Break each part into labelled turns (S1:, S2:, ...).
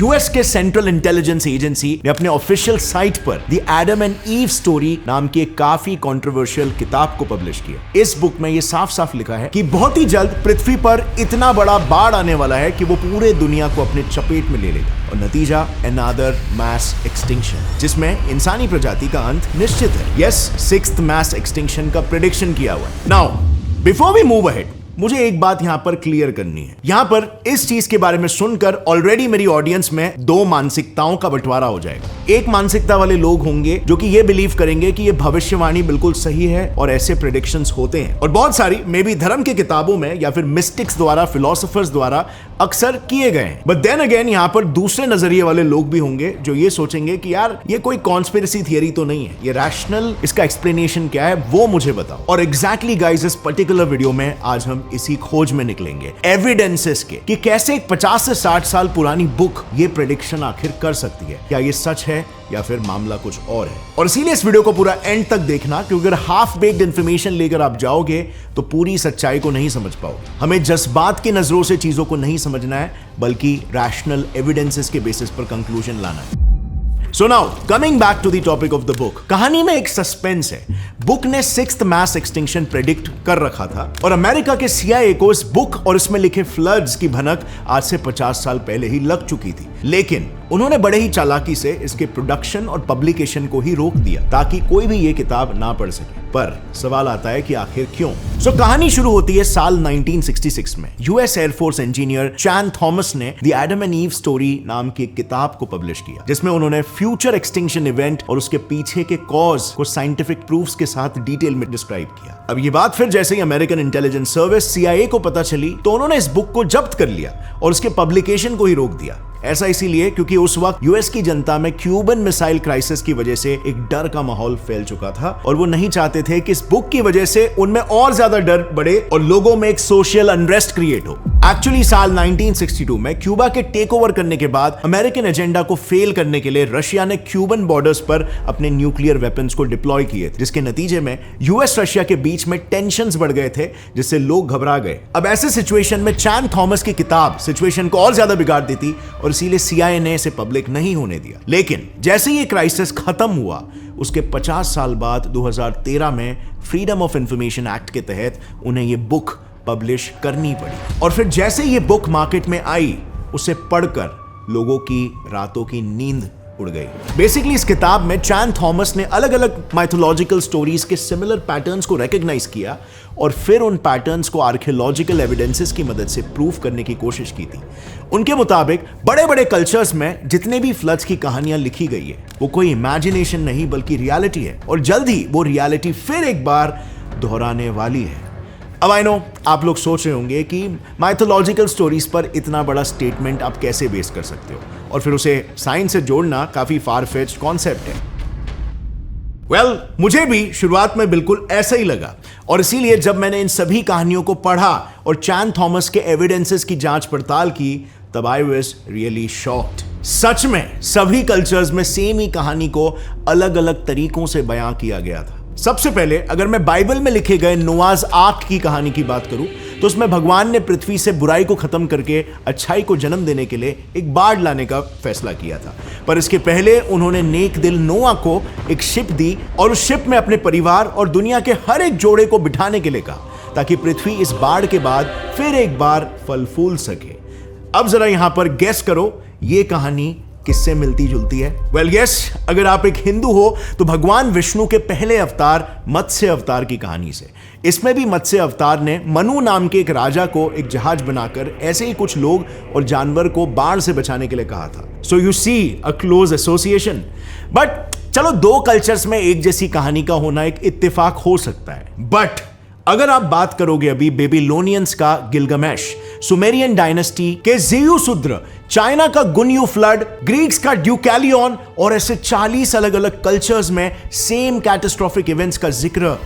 S1: US के central intelligence agency ने अपने ऑफिशियल साइट पर the Adam and Eve story नाम की एक काफी कंट्रोवर्शियल किताब को पब्लिश किया। इस बुक में ये साफ साफ लिखा है कि बहुत ही जल्द पृथ्वी पर इतना बड़ा बाढ़ आने वाला है कि वो पूरे दुनिया को अपने चपेट में ले लेगा और नतीजा अनदर मास एक्सटिंक्शन, जिसमें इंसानी प्रजाति का अंत निश्चित है। यस, सिक्स्थ मास एक्सटिंक्शन का प्रेडिक्शन किया हुआ है। Now before we move ahead, मुझे एक बात यहां पर क्लियर करनी है। यहां पर इस चीज के बारे में सुनकर ऑलरेडी मेरी ऑडियंस में दो मानसिकताओं का बंटवारा हो जाएगा। एक मानसिकता वाले लोग होंगे जो कि ये बिलीव करेंगे कि ये भविष्यवाणी बिल्कुल सही है और ऐसे प्रेडिक्शंस होते हैं, और बहुत सारी मे बी धर्म के किताबों में या फिर मिस्टिक्स द्वारा, फिलोसोफर्स द्वारा अक्सर किए गए हैं। बट देन अगेन यहां पर दूसरे नजरिए वाले लोग भी होंगे जो ये सोचेंगे कि यार ये कोई कॉन्स्पिरेसी थियरी तो नहीं है, ये रैशनल, इसका एक्सप्लेनेशन क्या है वो मुझे बताओ। और एग्जैक्टली गाइस, इस पर्टिकुलर वीडियो में आज हम इसी खोज में निकलेंगे, एविडेंसेस के, कि कैसे एक 50 से 60 साल पुरानी बुक ये प्रेडिक्शन आखिर कर सकती है। क्या ये सच है या फिर मामला कुछ और है। और इसीलिए इस वीडियो को पूरा एंड तक देखना, क्योंकि अगर हाफ बेक्ड इंफॉर्मेशन लेकर आप जाओगे तो पूरी सच्चाई को नहीं समझ पाओगे। हमें जज्बात की नजरों से चीजों को नहीं समझना है, बल्कि रैशनल एविडेंसेस के बेसिस पर कंक्लूजन लाना है। So now, coming back to the topic of the book, कहानी में एक सस्पेंस है। बुक ने सिक्स्थ मास एक्सटिंक्शन प्रेडिक्ट कर रखा था और अमेरिका के CIA को इस बुक और इसमें लिखे फ्लड्स की भनक आज से 50 साल पहले ही लग चुकी थी, लेकिन उन्होंने बड़े ही चालाकी से इसके प्रोडक्शन और पब्लिकेशन को ही रोक दिया ताकि कोई भी ये किताब ना पढ़ सके। पर सवाल आता है कि आखिर क्यों? सो कहानी शुरू होती है साल 1966 में। यूएस एयरफोर्स इंजीनियर चैन थॉमस ने the Adam and Eve story नाम की एक किताब को पब्लिश किया, जिसमें उन्होंने फ्यूचर एक्सटिंक्शन इवेंट और उसके पीछे के कॉज को साइंटिफिक प्रूफ्स के साथ डिटेल में डिस्क्राइब किया। अब ये बात फिर जैसे ही अमेरिकन इंटेलिजेंस सर्विस CIA को पता चली तो उन्होंने इस बुक को जब्त कर लिया और उसके पब्लिकेशन को ही रोक दिया। ऐसा इसीलिए क्योंकि उस वक्त यूएस की जनता में क्यूबन मिसाइल क्राइसिस की वजह से एक डर का माहौल फैल चुका था और वो नहीं चाहते थे कि इस बुक की वजह से उनमें और ज्यादा डर बढ़े और लोगों में एक सोशल अनरेस्ट क्रिएट हो। एक्चुअली साल 1962 में क्यूबा के टेक ओवर करने के बाद अमेरिकन एजेंडा को फेल करने के लिए रशिया ने क्यूबन बॉर्डर्स पर अपने न्यूक्लियर वेपन्स को डिप्लॉय किए, जिसके नतीजे में यूएस रशिया के बीच में टेंशंस बढ़ गए थे, जिससे लोग घबरा गए। अब ऐसे सिचुएशन में चैन थॉमस की किताब सिचुएशन को और ज्यादा बिगाड़ देती और इसीलिए CIA ने इसे पब्लिक नहीं होने दिया। लेकिन जैसे ये क्राइसिस खत्म हुआ, उसके 50 साल बाद 2013 में फ्रीडम ऑफ इंफॉर्मेशन एक्ट के तहत उन्हें ये बुक पब्लिश करनी पड़ी। और फिर जैसे ये बुक मार्केट में आई, उसे पढ़कर लोगों की रातों की नींद उड़ गई। बेसिकली इस किताब में चैन थॉमस ने अलग अलग माइथोलॉजिकल स्टोरीज के सिमिलर पैटर्न्स को रिकॉग्नाइज किया और फिर उन पैटर्न्स को आर्कियोलॉजिकल एविडेंसेस की मदद से प्रूफ करने की कोशिश की थी। उनके मुताबिक बड़े बड़े कल्चर्स में जितने भी फ्लड्स की कहानियां लिखी गई है वो कोई इमेजिनेशन नहीं बल्कि रियलिटी है, और जल्द ही वो रियलिटी फिर एक बार दोहराने वाली है। अब आई नो आप लोग सोच रहे होंगे कि माइथोलॉजिकल स्टोरीज पर इतना बड़ा स्टेटमेंट आप कैसे बेस कर सकते हो, और फिर उसे साइंस से जोड़ना काफी फार फेच्ड कॉन्सेप्ट है। वेल, मुझे भी शुरुआत में बिल्कुल ऐसा ही लगा, और इसीलिए जब मैंने इन सभी कहानियों को पढ़ा और चैन थॉमस के एविडेंसेस की जांच पड़ताल की, तब आई वाज रियली शॉक्ड। सच में सभी कल्चर्स में सेम ही कहानी को अलग अलग तरीकों से बयां किया गया था। सबसे पहले अगर मैं बाइबल में लिखे गए नोआज आर्क की कहानी की बात करूं तो उसमें भगवान ने पृथ्वी से बुराई को खत्म करके अच्छाई को जन्म देने के लिए एक बाढ़ लाने का फैसला किया था। पर इसके पहले उन्होंने नेक दिल नोआ को एक शिप दी और उस शिप में अपने परिवार और दुनिया के हर एक जोड़े को बिठाने के लिए कहा, ताकि पृथ्वी इस बाढ़ के बाद फिर एक बार फल फूल सके। अब जरा यहां पर गेस करो ये कहानी किससे मिलती जुलती है? वेल यस, अगर आप एक हिंदू हो तो भगवान विष्णु के पहले अवतार मत्स्य अवतार की कहानी से। इसमें भी मत्स्य अवतार ने मनु नाम के एक राजा को एक जहाज बनाकर ऐसे ही कुछ लोग और जानवर को बाढ़ से बचाने के लिए कहा था। So you see a close association. But चलो, दो कल्चर्स में एक जैसी कहानी का होना एक इत्तेफाक हो सकता है, बट अगर आप बात करोगे अभी बेबीलोनियंस का गिलगमेश, सुमेरियन डायनेस्टी के ज़ेयुसुद्र, चाइना का गुन्यू फ्लड, ग्रीक्स का ड्यूकैलियन, और ऐसे 40 अलग अलग कल्चर्स में सेम कैटास्ट्रोफिक इवेंट्स का जिक्र,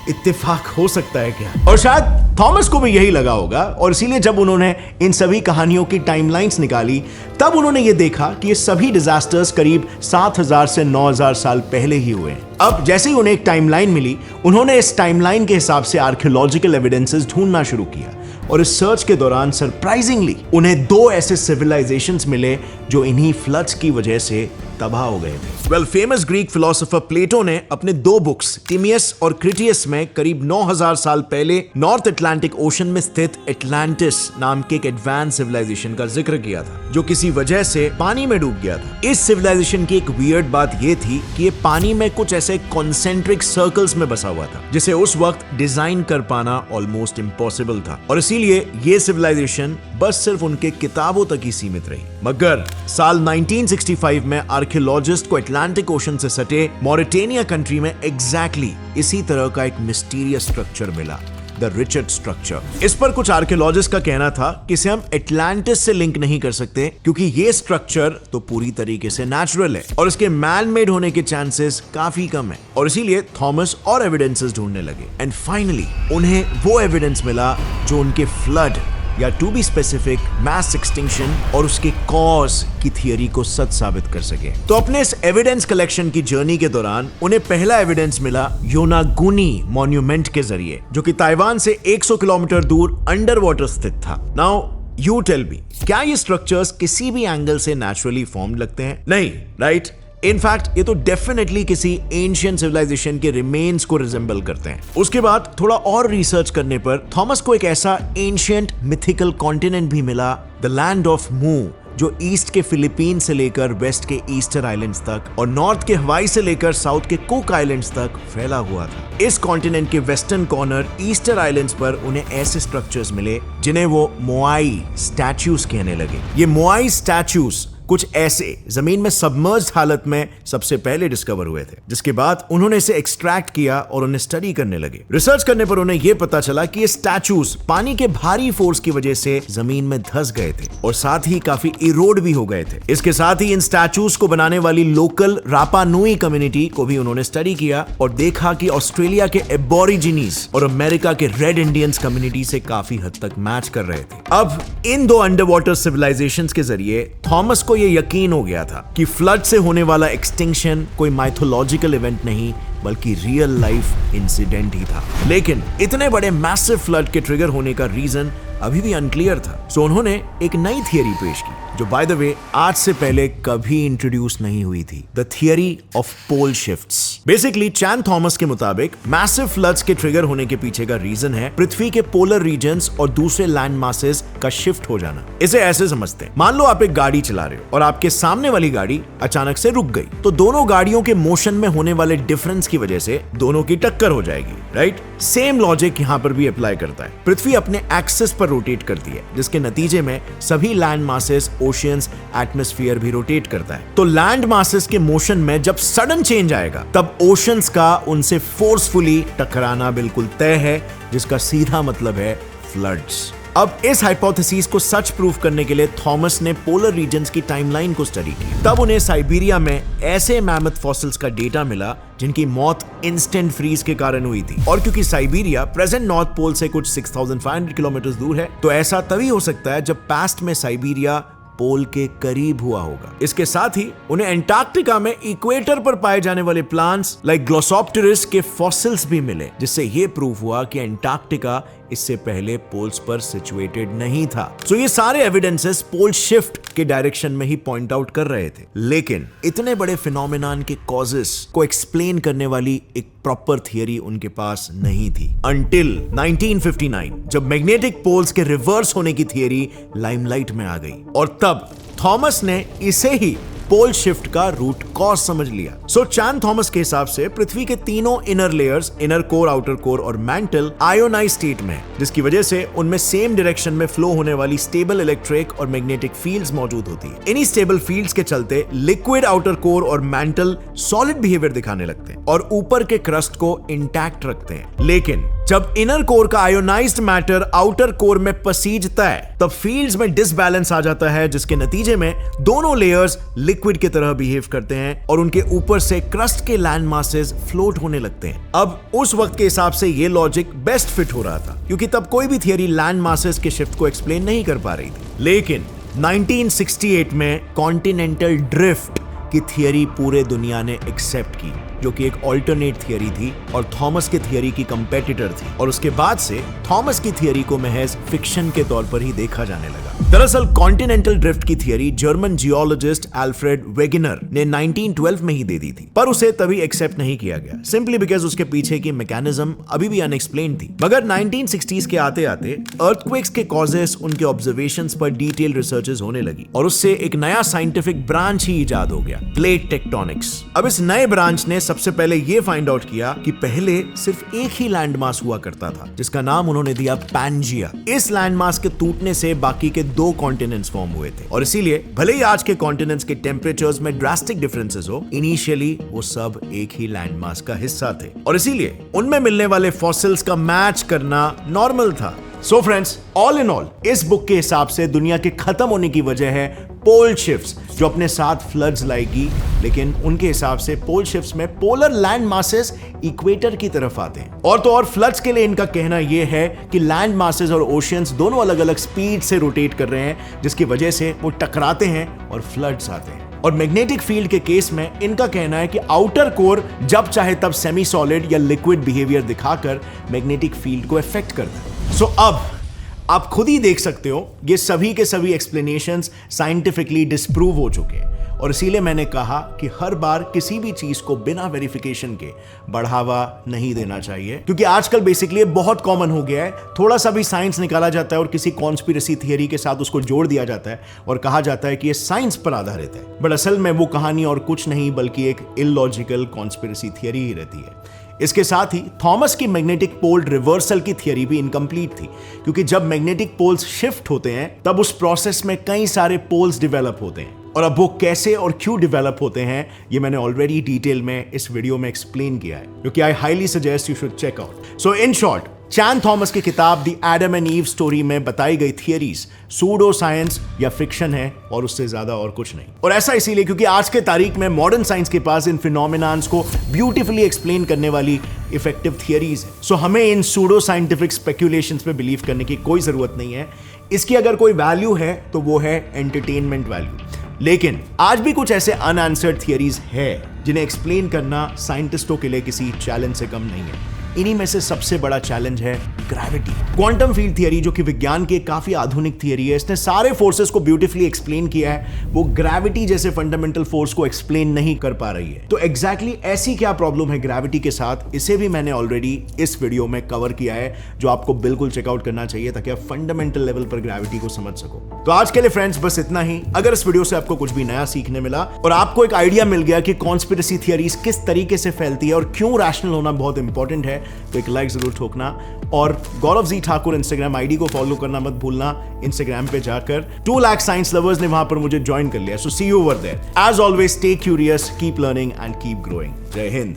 S1: इत्तेफाक हो सकता है क्या? और शायद थॉमस को भी यही लगा होगा, और इसीलिए जब उन्होंने इन सभी कहानियों की टाइमलाइंस निकाली तब उन्होंने ये देखा कि ये सभी डिजास्टर्स करीब 7000 से 9000 साल पहले ही हुए। अब जैसे ही उन्हें एक टाइमलाइन मिली, उन्होंने इस टाइमलाइन के हिसाब से आर्कियोलॉजिकल एविडेंसेस ढूंढना शुरू किया और इस सर्च के दौरान सरप्राइजिंगली उन्हें 2 ऐसे सिविलाइजेशंस मिले जो इन्हीं फ्लड्स की वजह से तबाह हो गए थे। वेल, फेमस ग्रीक फिलोसोफर प्लेटो ने अपने 2 बुक्स टिमियस और क्रिटियस में करीब 9000 साल पहले नॉर्थ अटलांटिक ओशन में स्थित एटलांटिस नाम के एक एडवांस सिविलाइजेशन का जिक्र किया था, जो किसी वजह से पानी में डूब गया था। इस सिविलाइजेशन की एक वियर्ड बात यह थी कि ये पानी में कुछ ऐसे कॉन्सेंट्रिक सर्कल्स में बसा हुआ था, जिसे उस वक्त डिजाइन कर पाना ऑलमोस्ट इम्पॉसिबल था, और इसीलिए ये सिविलाइजेशन बस सिर्फ उनके किताबों तक ही सीमित रही। मगर साल 1965 में आर्कियोलॉजिस्ट को अटलांटिक ओशन से सटे मॉरिटेनिया कंट्री में एग्जैक्टली इसी तरह का एक मिस्टीरियस स्ट्रक्चर मिला, द रिचर्ड स्ट्रक्चर। इस पर कुछ आर्कियोलॉजिस्ट का कहना था कि इसे हम एटलांटिस से लिंक नहीं कर सकते, क्योंकि ये स्ट्रक्चर तो पूरी तरीके से नेचुरल है और इसके मैन मेड होने के चांसेस काफी कम है, और इसीलिए थॉमस और एविडेंसेस ढूंढने लगे। एंड फाइनली उन्हें वो एविडेंस मिला जो उनके फ्लड या to be specific mass extinction और उसके कॉज की थियरी को सच साबित कर सके। तो अपने इस एविडेंस कलेक्शन की जर्नी के दौरान उन्हें पहला एविडेंस मिला योनागुनी मॉन्यूमेंट के जरिए, जो कि ताइवान से 100 किलोमीटर दूर अंडर वाटर स्थित था। नाउ यू टेल मी, क्या ये स्ट्रक्चर्स किसी भी एंगल से नेचुरली फॉर्म लगते हैं? नहीं, राइट? इनफैक्ट ये तो डेफिनेटली किसी एंशिएंट सिविलाइजेशन के रिमेन्स को रिजेंबल करते हैं। उसके बाद थोड़ा और रिसर्च करने पर थॉमस को एक ऐसा एंशिएंट मिथिकल कॉन्टिनेंट भी मिला, द लैंड ऑफ मू, जो ईस्ट के फिलीपीन से लेकर वेस्ट के ईस्टर आइलैंड्स तक और नॉर्थ के हवाई से लेकर साउथ के कुक आइलैंड्स तक फैला हुआ था। इस कॉन्टिनेंट के वेस्टर्न कॉर्नर ईस्टर आइलैंड्स पर उन्हें ऐसे स्ट्रक्चर्स मिले जिन्हें वो मोआई स्टैच्यूज कहने लगे। ये मोआई स्टैच्यूज कुछ ऐसे जमीन में सबमर्ज्ड हालत में सबसे पहले डिस्कवर हुए थे, जिसके बाद उन्होंने इसे एक्सट्रैक्ट किया और उन्हें स्टडी करने लगे। रिसर्च करने पर उन्हें यह पता चला कि ये स्टैच्यूज पानी के भारी फोर्स की वजह से जमीन में धंस गए थे और साथ ही काफी इरोड भी हो गए थे। इसके साथ ही इन स्टैच्यूज को बनाने वाली लोकल रापा नुई कम्युनिटी को भी उन्होंने स्टडी किया और देखा कि ऑस्ट्रेलिया के एबोरिजिनीज और अमेरिका के रेड इंडियंस कम्युनिटी से काफी हद तक मैच कर रहे थे। अब इन 2 अंडर वाटर सिविलाइजेशंस के जरिए थॉमस को ये यकीन हो गया था कि फ्लड से होने वाला एक्सटिंक्शन कोई माइथोलॉजिकल इवेंट नहीं बल्कि रियल लाइफ इंसिडेंट ही था। लेकिन इतने बड़े मैसिव फ्लड के ट्रिगर होने का रीजन अभी भी अनक्लियर था। सो उन्होंने एक नई थियरी पेश की, जो बाय द वे आज से पहले कभी इंट्रोड्यूस नहीं हुई थी, the theory of pole shifts. Basically Chan Thomas के मुताबिक मैसिव फ्लड्स के ट्रिगर होने के पीछे का रीजन है पृथ्वी के पोलर रीजन्स और दूसरे लैंड मासेस का शिफ्ट हो जाना। इसे ऐसे समझते हैं, मान लो आप एक गाड़ी चला रहे हो और आपके सामने वाली गाड़ी अचानक से रुक गई, तो दोनों गाड़ियों के मोशन में होने वाले डिफरेंस की वजह से दोनों की टक्कर हो जाएगी, राइट? सेम लॉजिक यहां पर भी अप्लाई करता है। पृथ्वी अपने एक्सिस पर रोटेट करती है, जिसके नतीजे में सभी लैंड मासेस, ओशियंस, एटमॉस्फेयर भी रोटेट करता है। तो लैंड मासेस के मोशन में जब सडन चेंज आएगा, तब ओशंस का उनसे फोर्सफुली टकराना बिल्कुल तय है, जिसका सीधा मतलब है फ्लड्स। अब इस हाइपोथेसिस को सच प्रूफ करने के लिए थॉमस ने पोलर रीजन्स की टाइमलाइन को स्टडी की। तब उन्हें साइबेरिया में ऐसे मैमथ फॉसिल्स का डेटा मिला जिनकी मौत इंस्टेंट फ्रीज के कारण हुई थी, और क्योंकि साइबेरिया प्रेजेंट नॉर्थ पोल से कुछ 6500 किलोमीटर दूर है, तो ऐसा तभी हो सकता है जब पास्ट में साइबेरिया पोल के करीब हुआ होगा। इसके साथ ही उन्हें एंटार्क्टिका में इक्वेटर पर पाए जाने वाले प्लांट्स लाइक ग्लोसोप्टेरिस के फॉसिल्स भी मिले, जिससे यह प्रूफ हुआ कि एंटार्क्टिका इससे पहले पोल्स पर सिचुएटेड नहीं था। सो ये सारे एविडेंसेस पोल शिफ्ट के डायरेक्शन में ही पॉइंट आउट कर रहे थे। लेकिन इतने बड़े फिनोमेनन के कॉजेस को एक्सप्लेन करने वाली एक प्रॉपर थियरी उनके पास नहीं थी अंटिल 1959, जब मैग्नेटिक पोल्स के रिवर्स होने की थियरी लाइमलाइट में आ गई, और तब थॉमस ने इसे ही पोल शिफ्ट का रूट कॉज समझ लिया। सो चैन थॉमस के हिसाब से पृथ्वी के तीनों inner layers, inner core, outer core और मैंटल आयोनाइज स्टेट में, जिसकी वजह से उनमें सेम डायरेक्शन में फ्लो होने वाली स्टेबल इलेक्ट्रिक और मैग्नेटिक फील्ड्स मौजूद होती है। इन्हीं स्टेबल फील्ड्स के चलते लिक्विड आउटर कोर और मैंटल सॉलिड बिहेवियर दिखाने लगते हैं और ऊपर के क्रस्ट को इंटैक्ट रखते हैं। लेकिन जब इनर कोर का आयोनाइज्ड मैटर आउटर कोर में पसीजता है, तब फील्ड्स में डिसबैलेंस आ जाता है, जिसके नतीजे में दोनों लेयर्स लिक्विड की तरह बिहेव करते हैं और उनके ऊपर से क्रस्ट के लैंड मासेस फ्लोट होने लगते हैं। अब उस वक्त के हिसाब से ये लॉजिक बेस्ट फिट हो रहा था, क्योंकि तब कोई भी थियरी लैंड मासेस के शिफ्ट को एक्सप्लेन नहीं कर पा रही थी। लेकिन 1968 में कॉन्टिनेंटल ड्रिफ्ट की थियरी पूरे दुनिया ने एक्सेप्ट की, जो कि एक ऑल्टरनेट थियरी थी और थॉमस के थियरी की कंपेटिटर थी, और उसके बाद से थॉमस की थियरी को महज फिक्शन के तौर पर ही देखा जाने लगा। दरअसल कॉन्टिनेंटल ड्रिफ्ट की theory German geologist Alfred Wegener ने 1912 में ही दे दी थी, पर उसे तभी एक्सेप्ट नहीं किया गया, सिंपली बिकॉज उसके पीछे की मैकेनिज्म अभी भी अनएक्सप्लेन्ड थी। मगर 1960s के आते आते अर्थक्वेक्स के कॉजेस, उनके ऑब्जर्वेशंस पर डिटेल रिसर्चेस होने लगी और उससे एक नया साइंटिफिक ब्रांच ही इजाद हो गया, प्लेट टेक्टोनिक्स। अब इस नए ब्रांच ने सबसे पहले यह फाइंड आउट किया कि पहले सिर्फ एक ही लैंड मास हुआ करता था, जिसका नाम उन्होंने दिया पैंजिया। इस लैंड मास के टूटने से बाकी के 2 कॉन्टिनेंट्स फॉर्म हुए थे, और इसीलिए भले ही आज के कॉन्टिनेंट्स के टेम्परेचर्स में ड्रास्टिक डिफरेंसेस हो, इनिशियली वो सब एक ही लैंड मास का हिस्सा थे, और इसीलिए उनमें मिलने वाले फॉसिल्स का मैच करना नॉर्मल था। So friends, all in all इस बुक के हिसाब से दुनिया के खत्म होने की वजह है पोल शिफ्ट्स, जो अपने साथ फ्लड्स लाएगी, लेकिन उनके हिसाब से पोल शिफ्ट्स में पोलर लैंड मासेस इक्वेटर की तरफ आते हैं। और तो और फ्लड्स के लिए इनका कहना यह है कि लैंड मासेस और ओशियंस दोनों अलग अलग स्पीड से रोटेट कर रहे हैं, जिसकी वजह से वो टकराते हैं और फ्लड्स आते हैं। और मैग्नेटिक फील्ड के केस में इनका कहना है कि आउटर कोर जब चाहे तब सेमी सॉलिड या लिक्विड बिहेवियर दिखाकर मैग्नेटिक फील्ड को इफेक्ट करता है। सो अब आप खुद ही देख सकते हो, ये सभी के सभी एक्सप्लेनेशंस साइंटिफिकली डिस्प्रूव हो चुके हैं, और इसीलिए मैंने कहा कि हर बार किसी भी चीज को बिना वेरिफिकेशन के बढ़ावा नहीं देना चाहिए, क्योंकि आजकल बेसिकली बहुत कॉमन हो गया है, थोड़ा सा भी साइंस निकाला जाता है और किसी कॉन्स्पिरेसी थियरी के साथ उसको जोड़ दिया जाता है और कहा जाता है कि ये साइंस पर आधारित है, बट असल में वो कहानी और कुछ नहीं बल्कि एक इलॉजिकल कॉन्स्पिरेसी थियरी ही रहती है। इसके साथ ही थॉमस की मैग्नेटिक पोल रिवर्सल की थियरी भी इनकम्प्लीट थी, क्योंकि जब मैग्नेटिक पोल्स शिफ्ट होते हैं तब उस प्रोसेस में कई सारे पोल्स डेवलप होते हैं, और अब वो कैसे और क्यों डेवलप होते हैं ये मैंने ऑलरेडी डिटेल में इस वीडियो में एक्सप्लेन किया है, जो कि I highly suggest you should check out. So in short, Chan Thomas की किताब the Adam and Eve story में बताई गई थियरीज सूडो साइंस या फिक्शन है, और उससे ज्यादा और कुछ नहीं। और ऐसा इसीलिए क्योंकि आज के तारीख में मॉडर्न साइंस के पास इन फिनोमिनान्स को ब्यूटीफुली एक्सप्लेन करने वाली इफेक्टिव थियरीज है। सो हमें इन सूडो साइंटिफिक स्पेक्यूलेशंस पे बिलीव करने की कोई जरूरत नहीं है। इसकी अगर कोई वैल्यू है तो वो है एंटरटेनमेंट वैल्यू, लेकिन आज भी कुछ ऐसे अनआंसर्ड थियरीज है जिन्हें एक्सप्लेन करना साइंटिस्टों के लिए किसी चैलेंज से कम नहीं है। इन्हीं में से सबसे बड़ा चैलेंज है ग्रेविटी। क्वांटम फील्ड थियरी, जो कि विज्ञान की काफी आधुनिक थियरी है, इसने सारे फोर्सेस को ब्यूटीफुली एक्सप्लेन किया है, वो ग्रेविटी जैसे फंडामेंटल फोर्स को एक्सप्लेन नहीं कर पा रही है। तो एग्जैक्टली ऐसी क्या प्रॉब्लम है ग्रेविटी के साथ, इसे भी मैंने ऑलरेडी इस वीडियो में कवर किया है, जो आपको बिल्कुल चेकआउट करना चाहिए ताकि आप फंडामेंटल लेवल पर ग्रेविटी को समझ सको। तो आज के लिए फ्रेंड्स बस इतना ही। अगर इस वीडियो से आपको कुछ भी नया सीखने मिला और आपको एक आइडिया मिल गया कि कॉन्स्पिरेसी थियरीज किस तरीके से फैलती है और क्यों रैशनल होना बहुत इंपॉर्टेंट है, तो एक लाइक जरूर ठोकना, और गौरव जी ठाकुर इंस्टाग्राम आईडी को फॉलो करना मत भूलना। इंस्टाग्राम पे जाकर 2 लाख साइंस लवर्स ने वहां पर मुझे ज्वाइन कर लिया। So see you over there. As always, stay curious, keep learning and keep growing. जय हिंद।